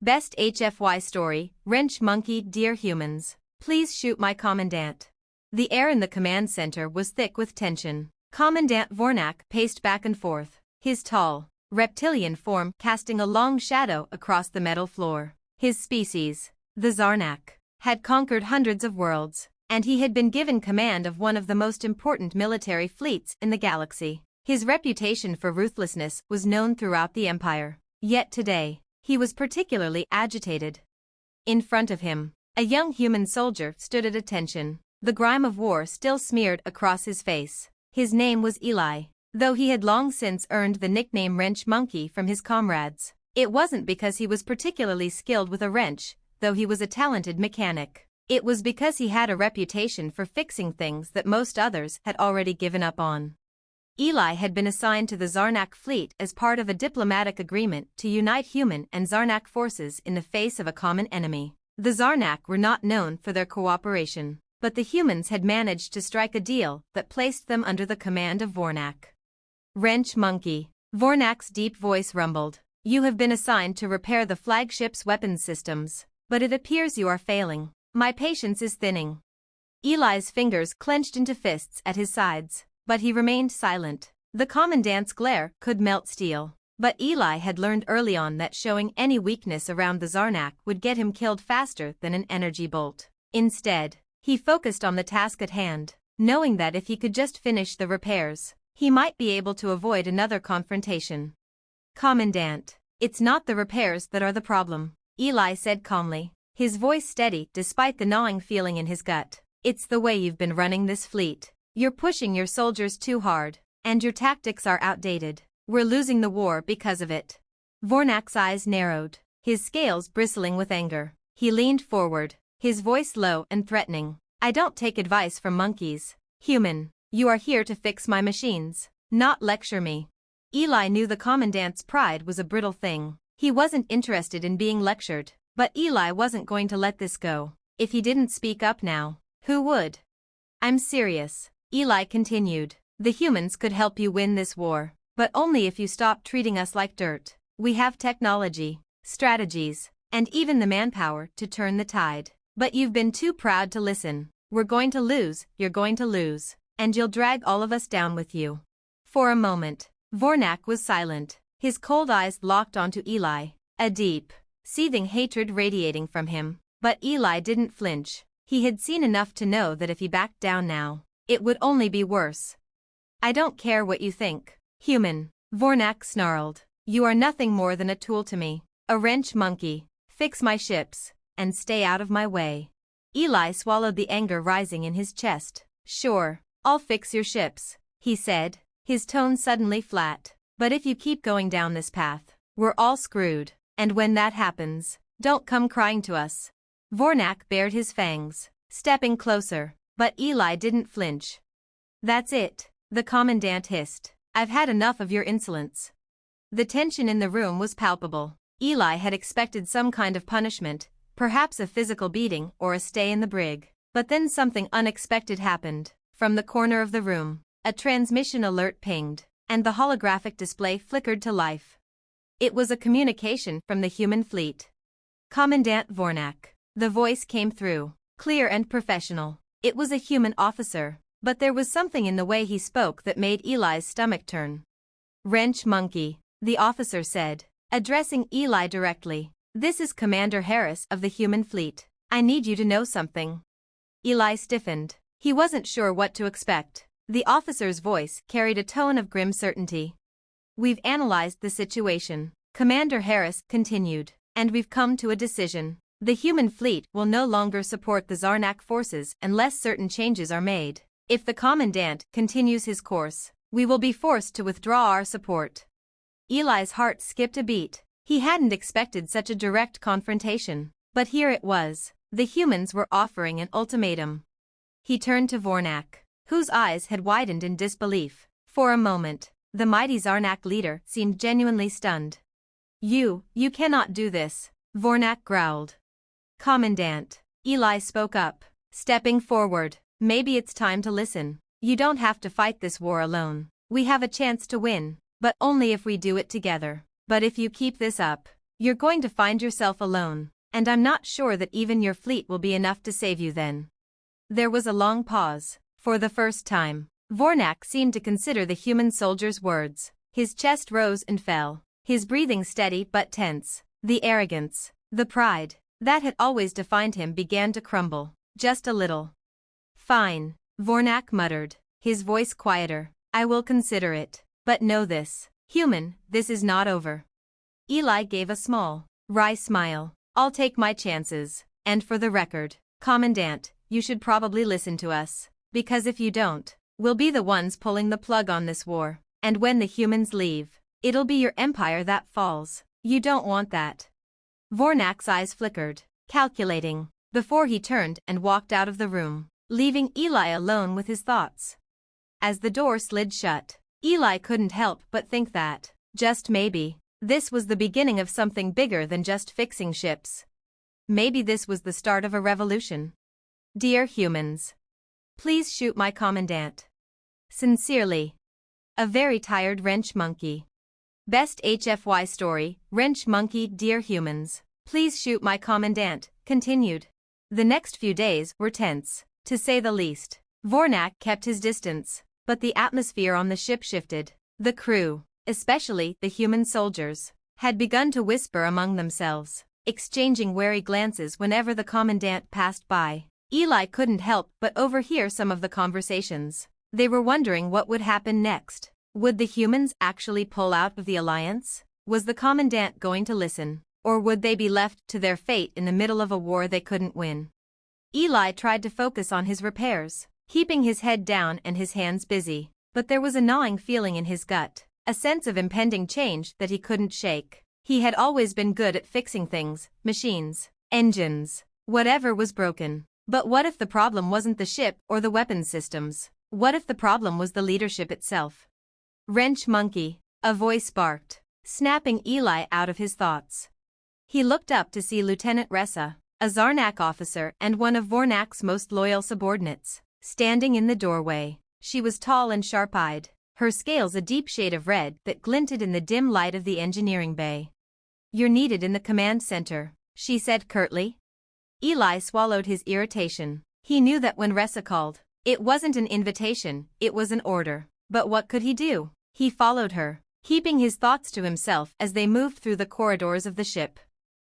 Best HFY story, Wrench Monkey. Dear humans, please shoot my Commandant. The air in the command center was thick with tension. Commandant Vornak paced back and forth, his tall, reptilian form casting a long shadow across the metal floor. His species, the Zarnak, had conquered hundreds of worlds, and he had been given command of one of the most important military fleets in the galaxy. His reputation for ruthlessness was known throughout the Empire. Yet today, he was particularly agitated. In front of him, a young human soldier stood at attention, the grime of war still smeared across his face. His name was Eli, though he had long since earned the nickname Wrench Monkey from his comrades. It wasn't because he was particularly skilled with a wrench, though he was a talented mechanic. It was because he had a reputation for fixing things that most others had already given up on. Eli had been assigned to the Zarnak fleet as part of a diplomatic agreement to unite human and Zarnak forces in the face of a common enemy. The Zarnak were not known for their cooperation, but the humans had managed to strike a deal that placed them under the command of Vornak. Wrench Monkey. Vornak's deep voice rumbled. You have been assigned to repair the flagship's weapons systems, but it appears you are failing. My patience is thinning. Eli's fingers clenched into fists at his sides, but he remained silent. The Commandant's glare could melt steel, but Eli had learned early on that showing any weakness around the Zarnak would get him killed faster than an energy bolt. Instead, he focused on the task at hand, knowing that if he could just finish the repairs, he might be able to avoid another confrontation. Commandant, it's not the repairs that are the problem, Eli said calmly, his voice steady despite the gnawing feeling in his gut. It's the way you've been running this fleet. You're pushing your soldiers too hard, and your tactics are outdated. We're losing the war because of it. Vornak's eyes narrowed, his scales bristling with anger. He leaned forward, his voice low and threatening. I don't take advice from monkeys. Human, you are here to fix my machines, not lecture me. Eli knew the Commandant's pride was a brittle thing. He wasn't interested in being lectured, but Eli wasn't going to let this go. If he didn't speak up now, who would? I'm serious, Eli continued. The humans could help you win this war, but only if you stop treating us like dirt. We have technology, strategies, and even the manpower to turn the tide. But you've been too proud to listen. We're going to lose, you're going to lose, and you'll drag all of us down with you. For a moment, Vornak was silent, his cold eyes locked onto Eli, a deep, seething hatred radiating from him. But Eli didn't flinch. He had seen enough to know that if he backed down now, it would only be worse. I don't care what you think, human, Vornak snarled. You are nothing more than a tool to me, a wrench monkey. Fix my ships, and stay out of my way. Eli swallowed the anger rising in his chest. Sure, I'll fix your ships, he said, his tone suddenly flat. But if you keep going down this path, we're all screwed, and when that happens, don't come crying to us. Vornak bared his fangs, stepping closer, but Eli didn't flinch. That's it, the Commandant hissed. I've had enough of your insolence. The tension in the room was palpable. Eli had expected some kind of punishment, perhaps a physical beating or a stay in the brig. But then something unexpected happened. From the corner of the room, a transmission alert pinged, and the holographic display flickered to life. It was a communication from the human fleet. Commandant Vornak. The voice came through, clear and professional. It was a human officer, but there was something in the way he spoke that made Eli's stomach turn. Wrench Monkey, the officer said, addressing Eli directly. This is Commander Harris of the human fleet. I need you to know something. Eli stiffened. He wasn't sure what to expect. The officer's voice carried a tone of grim certainty. We've analyzed the situation, Commander Harris continued, and we've come to a decision. The human fleet will no longer support the Zarnak forces unless certain changes are made. If the Commandant continues his course, we will be forced to withdraw our support. Eli's heart skipped a beat. He hadn't expected such a direct confrontation, but here it was. The humans were offering an ultimatum. He turned to Vornak, whose eyes had widened in disbelief. For a moment, the mighty Zarnak leader seemed genuinely stunned. You cannot do this, Vornak growled. Commandant, Eli spoke up, stepping forward. Maybe it's time to listen. You don't have to fight this war alone. We have a chance to win, but only if we do it together. But if you keep this up, You're going to find yourself alone, and I'm not sure that even your fleet will be enough to save you then. There was a long pause. For the first time, Vornak seemed to consider the human soldier's words. His chest rose and fell, his breathing steady but tense. The arrogance, the pride, that had always defined him began to crumble, just a little. Fine, Vornak muttered, his voice quieter. I will consider it. But know this, human, this is not over. Eli gave a small, wry smile. I'll take my chances, and for the record, Commandant, you should probably listen to us, because if you don't, we'll be the ones pulling the plug on this war, and when the humans leave, it'll be your empire that falls. You don't want that. Vornak's eyes flickered, calculating, before he turned and walked out of the room, leaving Eli alone with his thoughts. As the door slid shut, Eli couldn't help but think that, just maybe, this was the beginning of something bigger than just fixing ships. Maybe this was the start of a revolution. Dear humans, please shoot my commandant. Sincerely, a very tired wrench monkey. Best HFY story, Wrench Monkey. Dear humans, please shoot my commandant, continued. The next few days were tense, to say the least. Vornak kept his distance, but the atmosphere on the ship shifted. The crew, especially the human soldiers, had begun to whisper among themselves, exchanging wary glances whenever the commandant passed by. Eli couldn't help but overhear some of the conversations. They were wondering what would happen next. Would the humans actually pull out of the alliance? Was the commandant going to listen? Or would they be left to their fate in the middle of a war they couldn't win? Eli tried to focus on his repairs, keeping his head down and his hands busy, but there was a gnawing feeling in his gut, a sense of impending change that he couldn't shake. He had always been good at fixing things, machines, engines, whatever was broken. But what if the problem wasn't the ship or the weapons systems? What if the problem was the leadership itself? Wrench monkey, a voice barked, snapping Eli out of his thoughts. He looked up to see Lieutenant Ressa, a Zarnak officer and one of Vornak's most loyal subordinates, standing in the doorway. She was tall and sharp-eyed, her scales a deep shade of red that glinted in the dim light of the engineering bay. You're needed in the command center, she said curtly. Eli swallowed his irritation. He knew that when Ressa called, it wasn't an invitation, it was an order. But what could he do? He followed her, keeping his thoughts to himself as they moved through the corridors of the ship.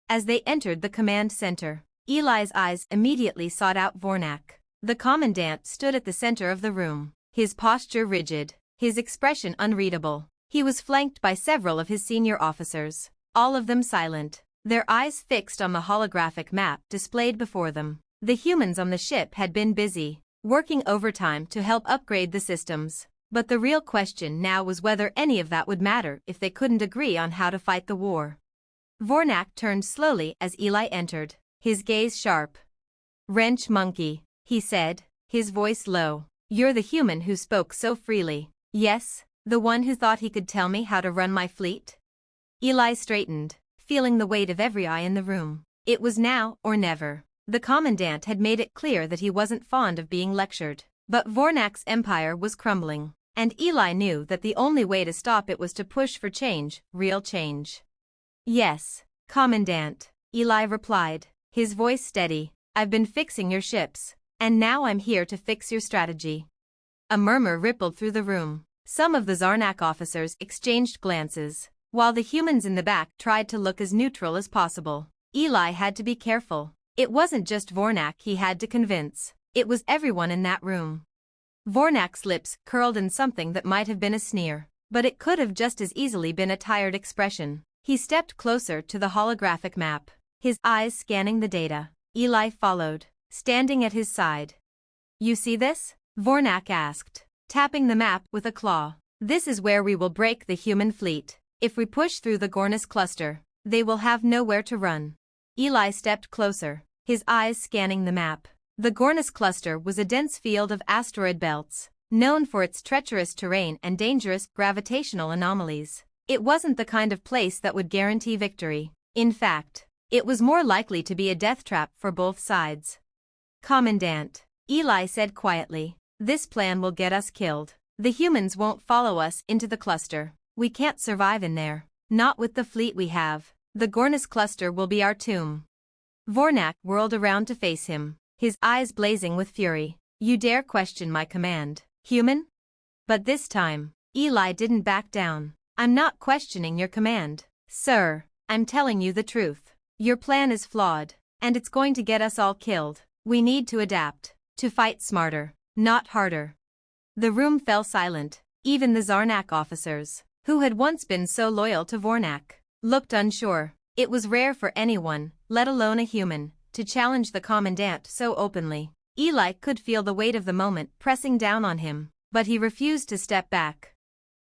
As they entered the command center, Eli's eyes immediately sought out Vornak. The commandant stood at the center of the room, his posture rigid, his expression unreadable. He was flanked by several of his senior officers, all of them silent, their eyes fixed on the holographic map displayed before them. The humans on the ship had been busy, working overtime to help upgrade the systems. But the real question now was whether any of that would matter if they couldn't agree on how to fight the war. Vornak turned slowly as Eli entered, his gaze sharp. Wrench monkey, he said, his voice low. You're the human who spoke so freely. Yes, the one who thought he could tell me how to run my fleet? Eli straightened, feeling the weight of every eye in the room. It was now or never. The commandant had made it clear that he wasn't fond of being lectured. But Vornak's empire was crumbling, and Eli knew that the only way to stop it was to push for change, real change. Yes, Commandant, Eli replied, his voice steady. I've been fixing your ships, and now I'm here to fix your strategy. A murmur rippled through the room. Some of the Zarnak officers exchanged glances, while the humans in the back tried to look as neutral as possible. Eli had to be careful. It wasn't just Vornak he had to convince. It was everyone in that room. Vornak's lips curled in something that might have been a sneer, but it could have just as easily been a tired expression. He stepped closer to the holographic map, his eyes scanning the data. Eli followed, standing at his side. You see this? Vornak asked, tapping the map with a claw. This is where we will break the human fleet. If we push through the Gornis cluster, they will have nowhere to run. Eli stepped closer, his eyes scanning the map. The Gornis cluster was a dense field of asteroid belts, known for its treacherous terrain and dangerous gravitational anomalies. It wasn't the kind of place that would guarantee victory. In fact, it was more likely to be a death trap for both sides. Commandant, Eli said quietly, this plan will get us killed. The humans won't follow us into the cluster. We can't survive in there. Not with the fleet we have. The Gornis cluster will be our tomb. Vornak whirled around to face him, his eyes blazing with fury. You dare question my command, human? But this time, Eli didn't back down. I'm not questioning your command, sir. I'm telling you the truth. Your plan is flawed, and it's going to get us all killed. We need to adapt, to fight smarter, not harder. The room fell silent. Even the Zarnak officers, who had once been so loyal to Vornak, looked unsure. It was rare for anyone, let alone a human, to challenge the Commandant so openly. Eli could feel the weight of the moment pressing down on him, but he refused to step back.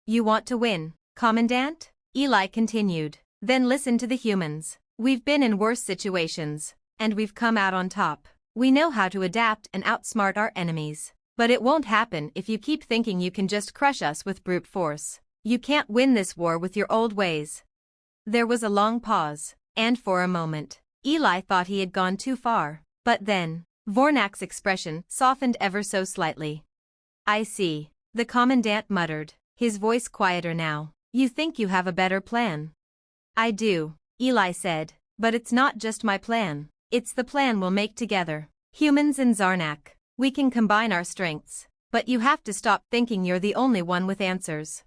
You want to win, Commandant? Eli continued. Then listen to the humans. We've been in worse situations, and we've come out on top. We know how to adapt and outsmart our enemies. But it won't happen if you keep thinking you can just crush us with brute force. You can't win this war with your old ways. There was a long pause, and for a moment, Eli thought he had gone too far. But then, Vornak's expression softened ever so slightly. I see, the Commandant muttered, his voice quieter now. You think you have a better plan? I do, Eli said, but it's not just my plan. It's the plan we'll make together. Humans and Zarnak. We can combine our strengths, but you have to stop thinking you're the only one with answers.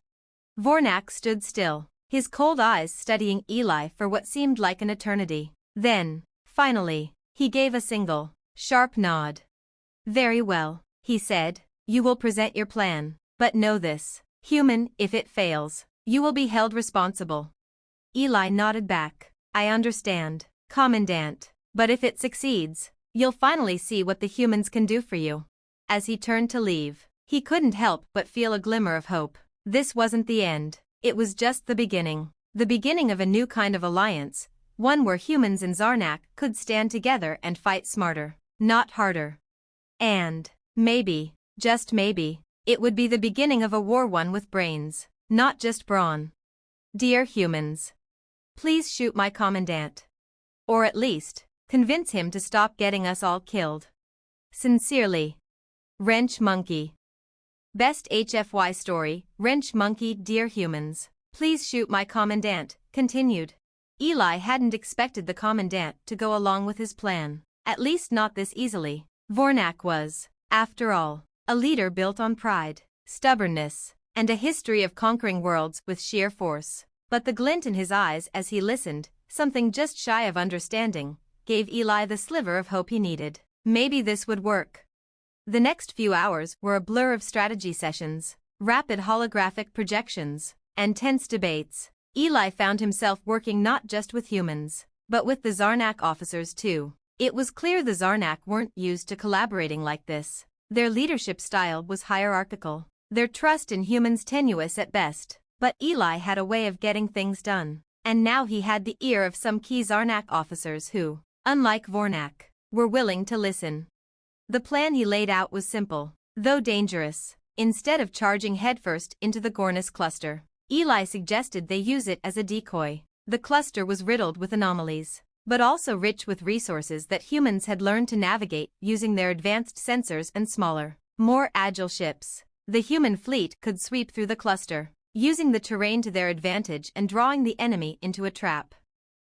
Vornak stood still, his cold eyes studying Eli for what seemed like an eternity. Then, finally, he gave a single, sharp nod. Very well, he said, you will present your plan, but know this, human, if it fails, you will be held responsible. Eli nodded back. I understand, Commandant, but if it succeeds, you'll finally see what the humans can do for you. As he turned to leave, he couldn't help but feel a glimmer of hope. This wasn't the end. It was just the beginning. The beginning of a new kind of alliance, one where humans and Zarnak could stand together and fight smarter, not harder. And, maybe, just maybe, it would be the beginning of a war won with brains, not just brawn. Dear humans, please shoot my Commandant. Or at least, convince him to stop getting us all killed. Sincerely, Wrench Monkey. Best HFY story, Wrench Monkey. Dear humans, please shoot my Commandant, continued. Eli hadn't expected the Commandant to go along with his plan, at least not this easily. Vornak was, after all, a leader built on pride, stubbornness, and a history of conquering worlds with sheer force. But the glint in his eyes as he listened, something just shy of understanding, gave Eli the sliver of hope he needed. Maybe this would work. The next few hours were a blur of strategy sessions, rapid holographic projections, and tense debates. Eli found himself working not just with humans, but with the Zarnak officers too. It was clear the Zarnak weren't used to collaborating like this. Their leadership style was hierarchical, their trust in humans tenuous at best. But Eli had a way of getting things done, and now he had the ear of some key Zarnak officers who, unlike Vornak, were willing to listen. The plan he laid out was simple, though dangerous. Instead of charging headfirst into the Gornis cluster, Eli suggested they use it as a decoy. The cluster was riddled with anomalies, but also rich with resources that humans had learned to navigate using their advanced sensors and smaller, more agile ships. The human fleet could sweep through the cluster, using the terrain to their advantage and drawing the enemy into a trap.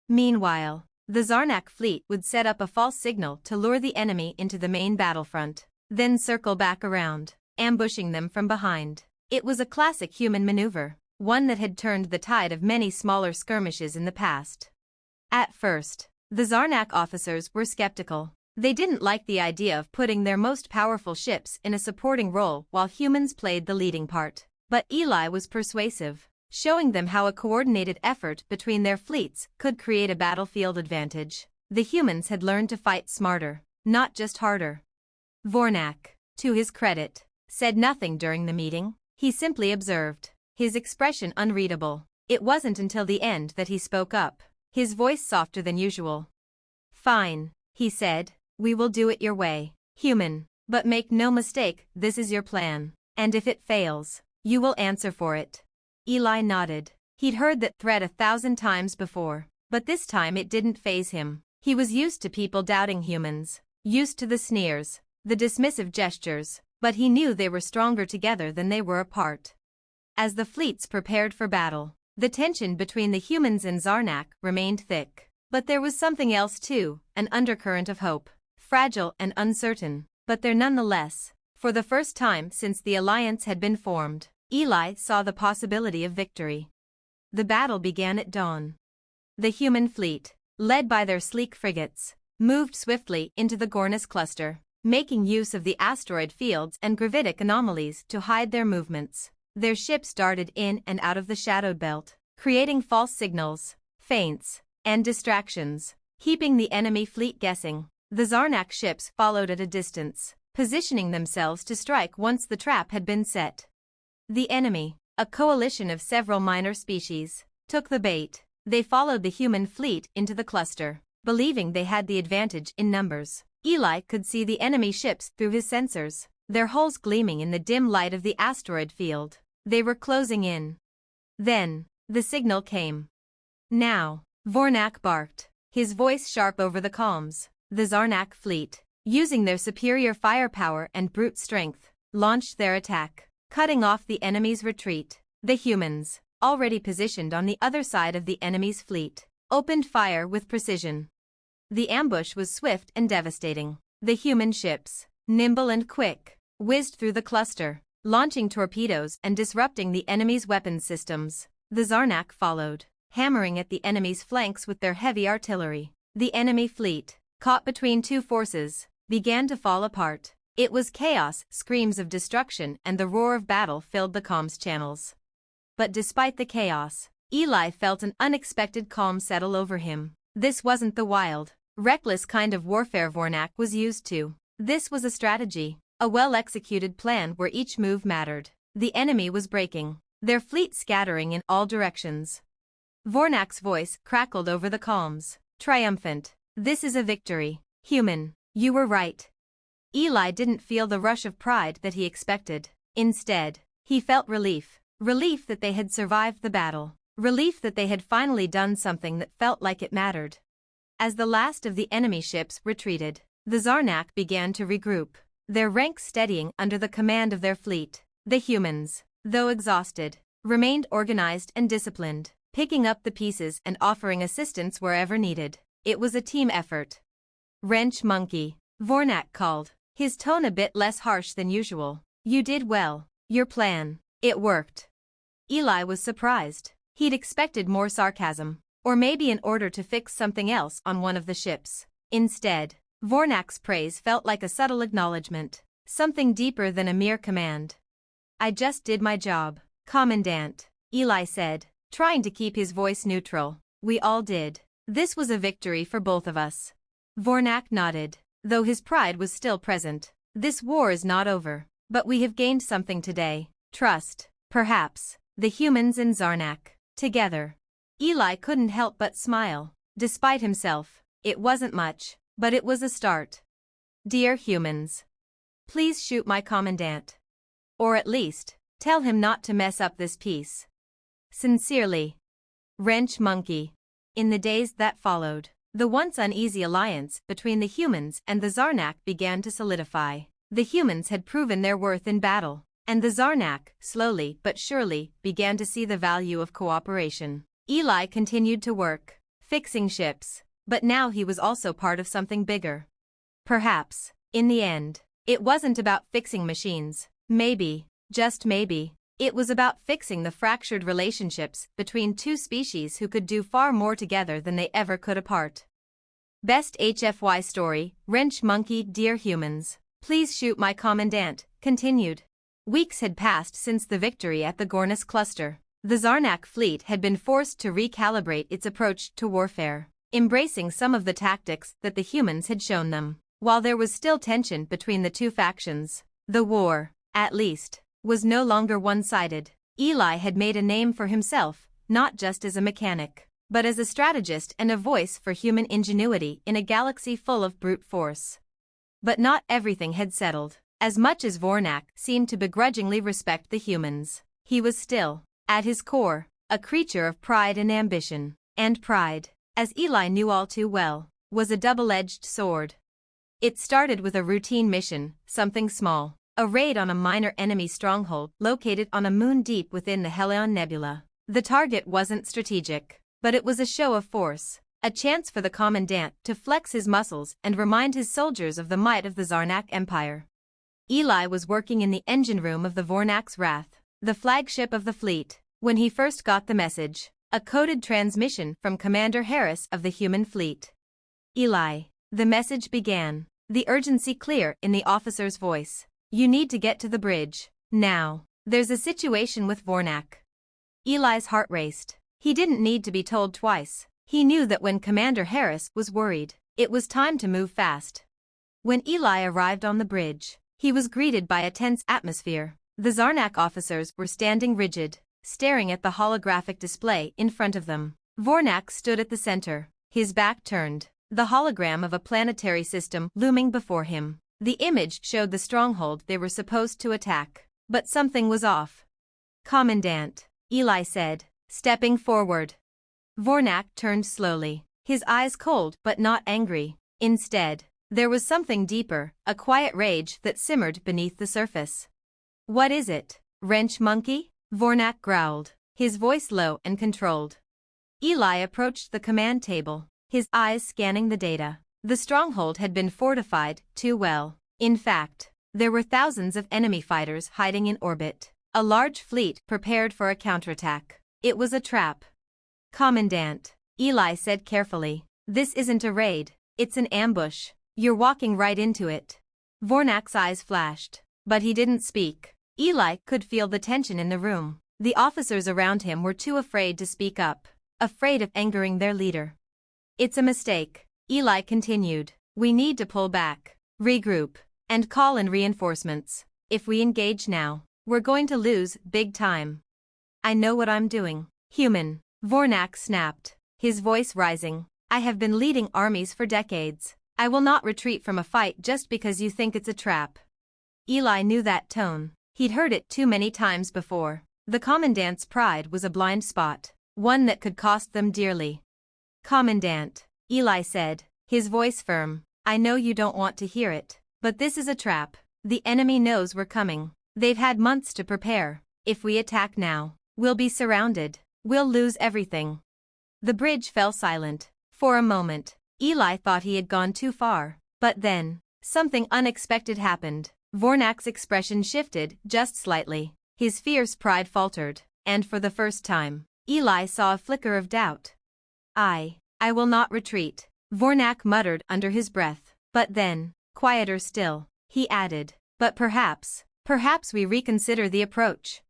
Meanwhile, the Zarnak fleet would set up a false signal to lure the enemy into the main battlefront, then circle back around, ambushing them from behind. It was a classic human maneuver, one that had turned the tide of many smaller skirmishes in the past. At first, the Zarnak officers were skeptical. They didn't like the idea of putting their most powerful ships in a supporting role while humans played the leading part. But Eli was persuasive, showing them how a coordinated effort between their fleets could create a battlefield advantage. The humans had learned to fight smarter, not just harder. Vornak, to his credit, said nothing during the meeting. He simply observed, his expression unreadable. It wasn't until the end that he spoke up, his voice softer than usual. Fine, he said, we will do it your way, human, but make no mistake, this is your plan, and if it fails, you will answer for it. Eli nodded. He'd heard that threat 1,000 times before, but this time it didn't faze him. He was used to people doubting humans, used to the sneers, the dismissive gestures, but he knew they were stronger together than they were apart. As the fleets prepared for battle, The tension between the humans and Zarnak remained thick. But there was something else too, an undercurrent of hope. Fragile and uncertain, but there nonetheless. For the first time since the alliance had been formed, Eli saw the possibility of victory. The battle began at dawn. The human fleet, led by their sleek frigates, moved swiftly into the Gornus cluster, making use of the asteroid fields and gravitic anomalies to hide their movements. Their ships darted in and out of the shadowed belt, creating false signals, feints, and distractions, keeping the enemy fleet guessing. The Zarnak ships followed at a distance, positioning themselves to strike once the trap had been set. The enemy, a coalition of several minor species, took the bait. They followed the human fleet into the cluster, believing they had the advantage in numbers. Eli could see the enemy ships through his sensors, their hulls gleaming in the dim light of the asteroid field. They were closing in. Then, the signal came. Now, Vornak barked, his voice sharp over the comms. The Zarnak fleet, using their superior firepower and brute strength, launched their attack, cutting off the enemy's retreat. The humans, already positioned on the other side of the enemy's fleet, opened fire with precision. The ambush was swift and devastating. The human ships, nimble and quick, whizzed through the cluster, launching torpedoes and disrupting the enemy's weapons systems. The Zarnak followed, hammering at the enemy's flanks with their heavy artillery. The enemy fleet, caught between two forces, began to fall apart. It was chaos, screams of destruction and the roar of battle filled the comms channels. But despite the chaos, Eli felt an unexpected calm settle over him. This wasn't the wild, reckless kind of warfare Vornak was used to. This was a strategy, a well-executed plan where each move mattered. The enemy was breaking, their fleet scattering in all directions. Vornak's voice crackled over the comms, triumphant. This is a victory. Human, you were right. Eli didn't feel the rush of pride that he expected. Instead, he felt relief. Relief that they had survived the battle. Relief that they had finally done something that felt like it mattered. As the last of the enemy ships retreated, the Zarnak began to regroup, their ranks steadying under the command of their fleet. The humans, though exhausted, remained organized and disciplined, picking up the pieces and offering assistance wherever needed. It was a team effort. Wrench monkey, Vornak called, his tone a bit less harsh than usual. You did well. Your plan, it worked. Eli was surprised. He'd expected more sarcasm, or maybe an order to fix something else on one of the ships. Instead, Vornak's praise felt like a subtle acknowledgement, something deeper than a mere command. I just did my job, Commandant, Eli said, trying to keep his voice neutral. We all did. This was a victory for both of us. Vornak nodded, though his pride was still present. This war is not over, but we have gained something today. Trust, perhaps, the humans and Zarnak, together. Eli couldn't help but smile. Despite himself, it wasn't much, but it was a start. Dear humans, please shoot my Commandant. Or at least, tell him not to mess up this peace. Sincerely, Wrench Monkey. In the days that followed, the once uneasy alliance between the humans and the Zarnak began to solidify. The humans had proven their worth in battle, and the Zarnak, slowly but surely, began to see the value of cooperation. Eli continued to work, fixing ships, but now he was also part of something bigger. Perhaps, in the end, it wasn't about fixing machines. Maybe, just maybe, it was about fixing the fractured relationships between two species who could do far more together than they ever could apart. Best HFY story, Wrench Monkey. Dear humans, please shoot my Commandant, continued. Weeks had passed since the victory at the Gornus cluster. The Zarnak fleet had been forced to recalibrate its approach to warfare, embracing some of the tactics that the humans had shown them. While there was still tension between the two factions, the war, at least, was no longer one-sided. Eli had made a name for himself, not just as a mechanic, but as a strategist and a voice for human ingenuity in a galaxy full of brute force. But not everything had settled. As much as Vornak seemed to begrudgingly respect the humans, he was still, at his core, a creature of pride and ambition. And pride, as Eli knew all too well, was a double-edged sword. It started with a routine mission, something small, a raid on a minor enemy stronghold located on a moon deep within the Helion Nebula. The target wasn't strategic, but it was a show of force, a chance for the Commandant to flex his muscles and remind his soldiers of the might of the Zarnak Empire. Eli was working in the engine room of the Vornak's Wrath, the flagship of the fleet, when he first got the message, a coded transmission from Commander Harris of the human fleet. Eli, the message began, the urgency clear in the officer's voice. You need to get to the bridge, now. There's a situation with Vornak. Eli's heart raced. He didn't need to be told twice. He knew that when Commander Harris was worried, it was time to move fast. When Eli arrived on the bridge, he was greeted by a tense atmosphere. The Zarnak officers were standing rigid, staring at the holographic display in front of them. Vornak stood at the center, his back turned, the hologram of a planetary system looming before him. The image showed the stronghold they were supposed to attack, but something was off. Commandant, Eli said, stepping forward. Vornak turned slowly, his eyes cold but not angry. Instead, there was something deeper, a quiet rage that simmered beneath the surface. What is it, wrench monkey? Vornak growled, his voice low and controlled. Eli approached the command table, his eyes scanning the data. The stronghold had been fortified too well. In fact, there were thousands of enemy fighters hiding in orbit, a large fleet prepared for a counterattack. It was a trap. Commandant, Eli said carefully, this isn't a raid, it's an ambush. You're walking right into it. Vornak's eyes flashed, but he didn't speak. Eli could feel the tension in the room. The officers around him were too afraid to speak up, afraid of angering their leader. It's a mistake, Eli continued. We need to pull back, regroup, and call in reinforcements. If we engage now, we're going to lose big time. I know what I'm doing. Human, Vornak snapped, his voice rising. I have been leading armies for decades. I will not retreat from a fight just because you think it's a trap. Eli knew that tone. He'd heard it too many times before. The Commandant's pride was a blind spot, one that could cost them dearly. Commandant, Eli said, his voice firm, I know you don't want to hear it, but this is a trap. The enemy knows we're coming. They've had months to prepare. If we attack now, we'll be surrounded. We'll lose everything. The bridge fell silent. For a moment, Eli thought he had gone too far, but then, something unexpected happened. Vornak's expression shifted just slightly. His fierce pride faltered, and for the first time, Eli saw a flicker of doubt. I will not retreat, Vornak muttered under his breath, but then, quieter still, he added, but perhaps we reconsider the approach.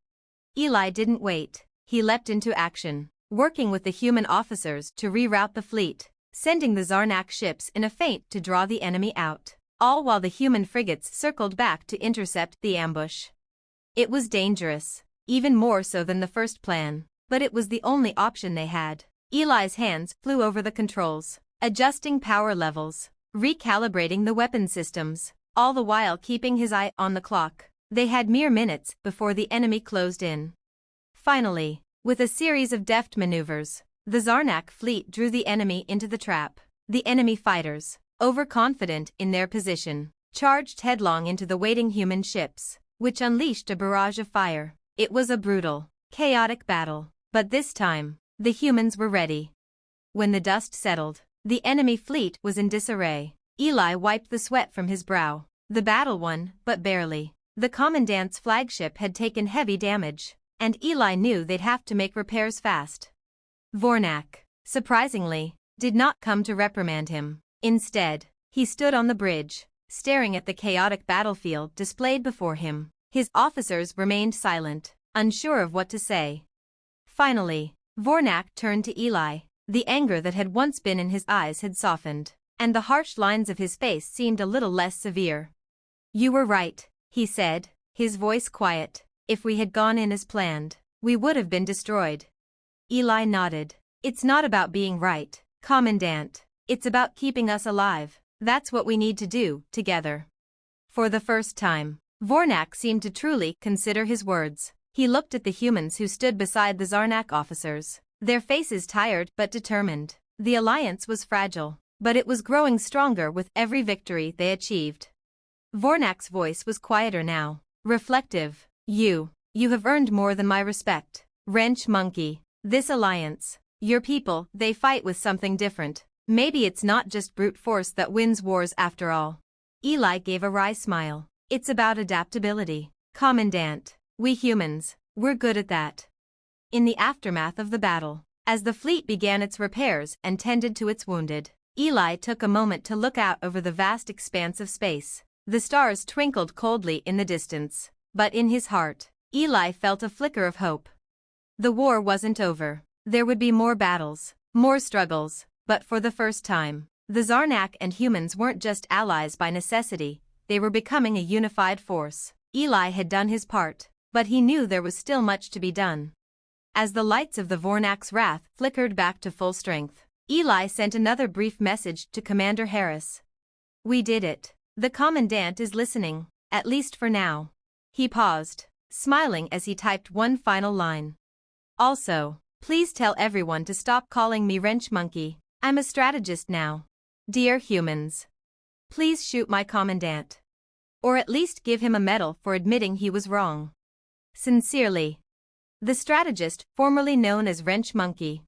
Eli didn't wait. He leapt into action, working with the human officers to reroute the fleet, sending the Zarnak ships in a feint to draw the enemy out, all while the human frigates circled back to intercept the ambush. It was dangerous, even more so than the first plan, but it was the only option they had. Eli's hands flew over the controls, adjusting power levels, recalibrating the weapon systems, all the while keeping his eye on the clock. They had mere minutes before the enemy closed in. Finally, with a series of deft maneuvers, the Zarnak fleet drew the enemy into the trap. The enemy fighters, overconfident in their position, charged headlong into the waiting human ships, which unleashed a barrage of fire. It was a brutal, chaotic battle, but this time, the humans were ready. When the dust settled, the enemy fleet was in disarray. Eli wiped the sweat from his brow. The battle won, but barely. The Commandant's flagship had taken heavy damage, and Eli knew they'd have to make repairs fast. Vornak, surprisingly, did not come to reprimand him. Instead, he stood on the bridge, staring at the chaotic battlefield displayed before him. His officers remained silent, unsure of what to say. Finally, Vornak turned to Eli. The anger that had once been in his eyes had softened, and the harsh lines of his face seemed a little less severe. You were right, he said, his voice quiet. If we had gone in as planned, we would have been destroyed. Eli nodded. It's not about being right, Commandant. It's about keeping us alive. That's what we need to do, together. For the first time, Vornak seemed to truly consider his words. He looked at the humans who stood beside the Zarnak officers, their faces tired but determined. The alliance was fragile, but it was growing stronger with every victory they achieved. Vornak's voice was quieter now, reflective. You have earned more than my respect, wrench monkey. This alliance. Your people, they fight with something different. Maybe it's not just brute force that wins wars after all. Eli gave a wry smile. It's about adaptability. Commandant. We humans, we're good at that. In the aftermath of the battle, as the fleet began its repairs and tended to its wounded, Eli took a moment to look out over the vast expanse of space. The stars twinkled coldly in the distance, but in his heart, Eli felt a flicker of hope. The war wasn't over. There would be more battles, more struggles, but for the first time, the Zarnak and humans weren't just allies by necessity, they were becoming a unified force. Eli had done his part, but he knew there was still much to be done. As the lights of the Vornak's wrath flickered back to full strength, Eli sent another brief message to Commander Harris. We did it. The Commandant is listening, at least for now. He paused, smiling as he typed one final line. Also, please tell everyone to stop calling me Wrench Monkey. I'm a strategist now. Dear humans. Please shoot my Commandant. Or at least give him a medal for admitting he was wrong. Sincerely. The strategist, formerly known as Wrench Monkey.